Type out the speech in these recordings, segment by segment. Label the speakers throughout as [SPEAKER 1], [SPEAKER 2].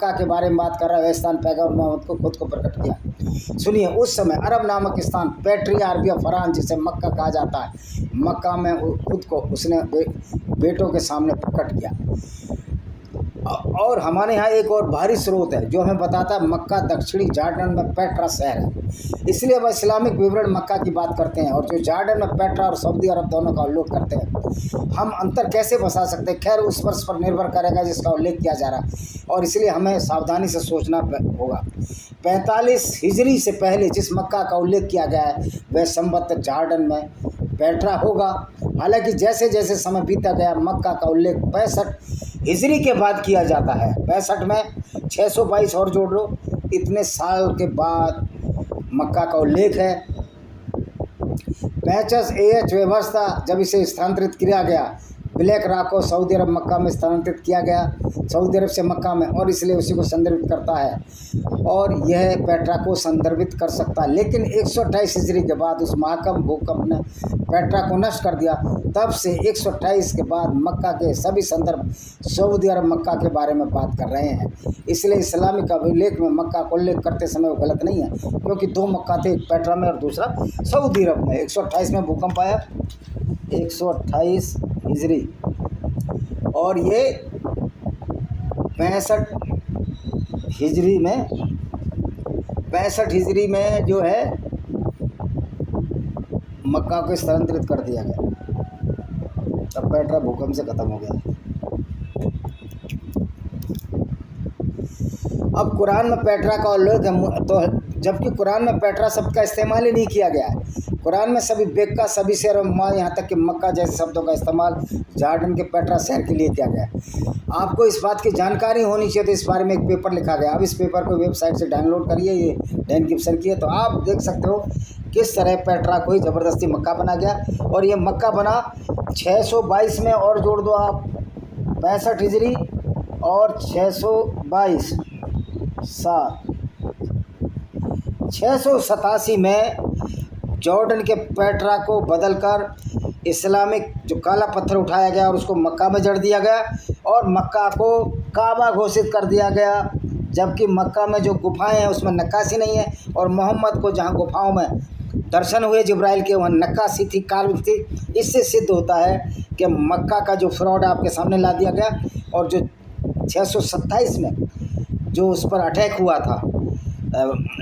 [SPEAKER 1] मक्का के बारे में बात कर रहा है। वह स्थान पैगंबर मोहम्मद को खुद को प्रकट किया। सुनिए, उस समय अरब नामक स्थान पैट्रिया अरबिया फरान जिसे मक्का कहा जाता है, मक्का में खुद को उसने बेटों के सामने प्रकट किया। और हमारे यहाँ एक और भारी स्रोत है जो हमें बताता है मक्का दक्षिणी जॉर्डन में पेट्रा शहर है। इसलिए वह इस्लामिक विवरण मक्का की बात करते हैं और जो जॉर्डन में पेट्रा और सऊदी अरब दोनों का उल्लेख करते हैं। हम अंतर कैसे बता सकते हैं? खैर, उस वर्ष पर निर्भर करेगा जिसका उल्लेख किया जा रहा है, और इसलिए हमें सावधानी से सोचना होगा। 45 हिजरी से पहले जिस मक्का का उल्लेख किया गया है वह संवत जॉर्डन में पेट्रा होगा। हालांकि जैसे जैसे समय बीता गया मक्का का उल्लेख 65 हिजरी के बाद किया जाता है। 65 में 622 और जोड़ लो, इतने साल के बाद मक्का का उल्लेख है। 50 AH व्यवस्था जब इसे स्थानांतरित किया गया, ब्लैक रॉक को सऊदी अरब मक्का में स्थानांतरित किया गया, सऊदी अरब से मक्का में, और इसलिए उसी को संदर्भित करता है और यह पेट्रा को संदर्भित कर सकता है। लेकिन 128 हिजरी के बाद उस महाकम भूकंप ने पेट्रा को नष्ट कर दिया। तब से 128 के बाद मक्का के सभी संदर्भ सऊदी अरब मक्का के बारे में बात कर रहे हैं। इसलिए इस्लामिक अभिलेख में मक्का को उल्लेख करते समय वो गलत नहीं है, क्योंकि 2 मक्का थे, एक पेट्रा में और दूसरा सऊदी अरब में। 128 में भूकंप आया, 128 हिजरी, और ये 65 हिजरी में जो है मक्का को स्थानांतरित कर दिया गया। तब पेट्रा भूकंप से खत्म हो गया। अब कुरान में पेट्रा का उल्लेख है, तो जबकि कुरान में पेट्रा शब्द का इस्तेमाल ही नहीं किया गया है। कुरान में सभी बेक्का, सभी शहर और यहाँ तक कि मक्का जैसे शब्दों का इस्तेमाल जॉर्डन के पेट्रा शहर के लिए किया गया है। आपको इस बात की जानकारी होनी चाहिए, तो इस बारे में एक पेपर लिखा गया। अब इस पेपर को वेबसाइट से डाउनलोड करिए, ये डैन गिब्सन की है, तो आप देख सकते हो किस तरह पेट्रा को ही ज़बरदस्ती मक्का बना गया। और ये मक्का बना 622 में, और जोड़ दो आप 65 हिजरी और 622 7 687 में जॉर्डन के पेट्रा को बदलकर इस्लामिक जो काला पत्थर उठाया गया और उसको मक्का में जड़ दिया गया और मक्का को काबा घोषित कर दिया गया। जबकि मक्का में जो गुफाएं हैं उसमें नक्काशी नहीं है, और मोहम्मद को जहां गुफाओं में दर्शन हुए जिब्राइल के, वहाँ नक्काशी थी, कार्विंग थी। इससे सिद्ध होता है कि मक्का का जो फ्रॉड आपके सामने ला दिया गया, और जो 627 में जो उस पर अटैक हुआ था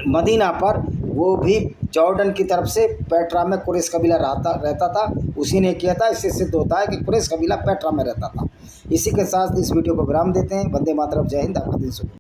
[SPEAKER 1] मदीना पर, वो भी जॉर्डन की तरफ से पेट्रा में कुरैश कबीला रहता था, उसी ने किया था। इससे सिद्ध होता है कि कुरैश कबीला पेट्रा में रहता था। इसी के साथ इस वीडियो को विराम देते हैं। वंदे मातरम, जय हिंद, आपका दिन शुभ।